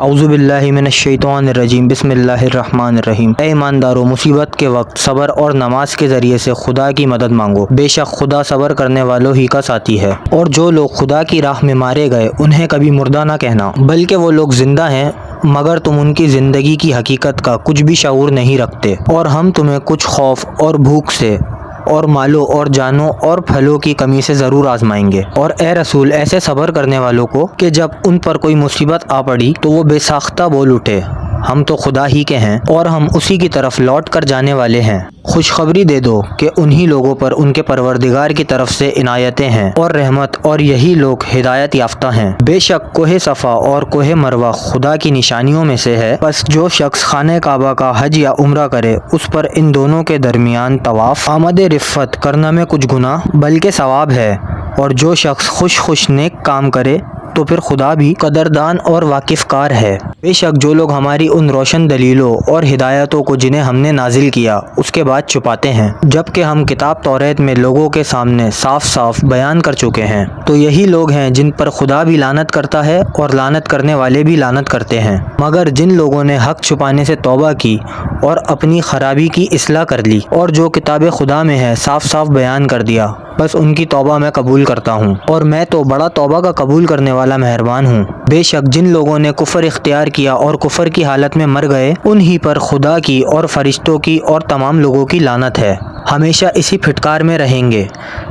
اعوذ باللہ من الشیطان الرجیم بسم اللہ الرحمن الرحیم۔ اے ایماندارو، مصیبت کے وقت صبر اور نماز کے ذریعے سے خدا کی مدد مانگو، بے شک خدا صبر کرنے والوں ہی کا ساتھی ہے۔ اور جو لوگ خدا کی راہ میں مارے گئے انہیں کبھی مردہ نہ کہنا، بلکہ وہ لوگ زندہ ہیں مگر تم ان کی زندگی کی حقیقت کا کچھ بھی شعور نہیں رکھتے، اور ہم تمہیں کچھ خوف اور بھوک سے اور مالوں اور جانوں اور پھلوں کی کمی سے ضرور آزمائیں گے۔ اور اے رسول، ایسے صبر کرنے والوں کو کہ جب ان پر کوئی مصیبت آ پڑی تو وہ بے ساختہ بول اٹھے، ہم تو خدا ہی کے ہیں اور ہم اسی کی طرف لوٹ کر جانے والے ہیں۔ خوشخبری دے دو کہ انہی لوگوں پر ان کے پروردگار کی طرف سے عنایتیں ہیں اور رحمت، اور یہی لوگ ہدایت یافتہ ہیں۔ بے شک کوہ صفا اور کوہ مروہ خدا کی نشانیوں میں سے ہے، پس جو شخص خانہ کعبہ کا حج یا عمرہ کرے اس پر ان دونوں کے درمیان طواف آمد رفت کرنا میں کچھ گناہ بلکہ ثواب ہے، اور جو شخص خوش نیک کام کرے تو پھر خدا بھی قدردان اور واقف کار ہے۔ بے شک جو لوگ ہماری ان روشن دلیلوں اور ہدایتوں کو جنہیں ہم نے نازل کیا اس کے بعد چھپاتے ہیں، جبکہ ہم کتاب توریت میں لوگوں کے سامنے صاف صاف بیان کر چکے ہیں، تو یہی لوگ ہیں جن پر خدا بھی لعنت کرتا ہے اور لعنت کرنے والے بھی لعنت کرتے ہیں، مگر جن لوگوں نے حق چھپانے سے توبہ کی اور اپنی خرابی کی اصلاح کر لی اور جو کتاب خدا میں ہے صاف صاف بیان کر دیا، بس ان کی توبہ میں قبول کرتا ہوں، اور میں تو بڑا توبہ کا قبول کرنے والا مہربان ہوں۔ بے شک جن لوگوں نے کفر اختیار کیا اور کفر کی حالت میں مر گئے انہی پر خدا کی اور فرشتوں کی اور تمام لوگوں کی لعنت ہے، ہمیشہ اسی پھٹکار میں رہیں گے،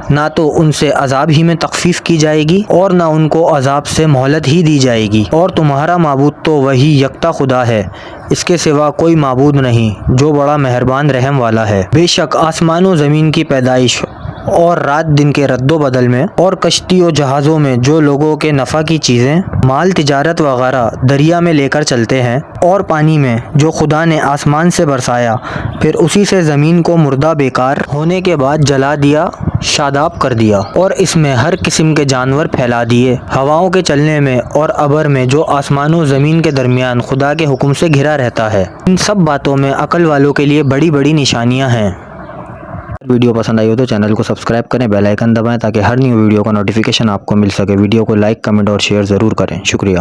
نہ تو ان سے عذاب ہی میں تخفیف کی جائے گی اور نہ ان کو عذاب سے مہلت ہی دی جائے گی۔ اور تمہارا معبود تو وہی یکتا خدا ہے، اس کے سوا کوئی معبود نہیں، جو بڑا مہربان رحم والا ہے۔ بے شک آسمان و زمین کی پیدائش اور رات دن کے رد و بدل میں اور کشتی و جہازوں میں جو لوگوں کے نفع کی چیزیں، مال تجارت وغیرہ دریا میں لے کر چلتے ہیں، اور پانی میں جو خدا نے آسمان سے برسایا پھر اسی سے زمین کو مردہ بیکار ہونے کے بعد جلا دیا، شاداب کر دیا، اور اس میں ہر قسم کے جانور پھیلا دیے، ہواؤں کے چلنے میں اور ابر میں جو آسمان و زمین کے درمیان خدا کے حکم سے گھرا رہتا ہے۔ ان سب باتوں میں عقل والوں کے لیے بڑی بڑی نشانیاں ہیں۔ ویڈیو پسند آئی ہو تو چینل کو سبسکرائب کریں، بیل آئیکن دبائیں تاکہ ہر نیو ویڈیو کا نوٹیفیکیشن آپ کو مل سکے۔ ویڈیو کو لائک، کمنٹ اور شیئر ضرور کریں۔ شکریہ۔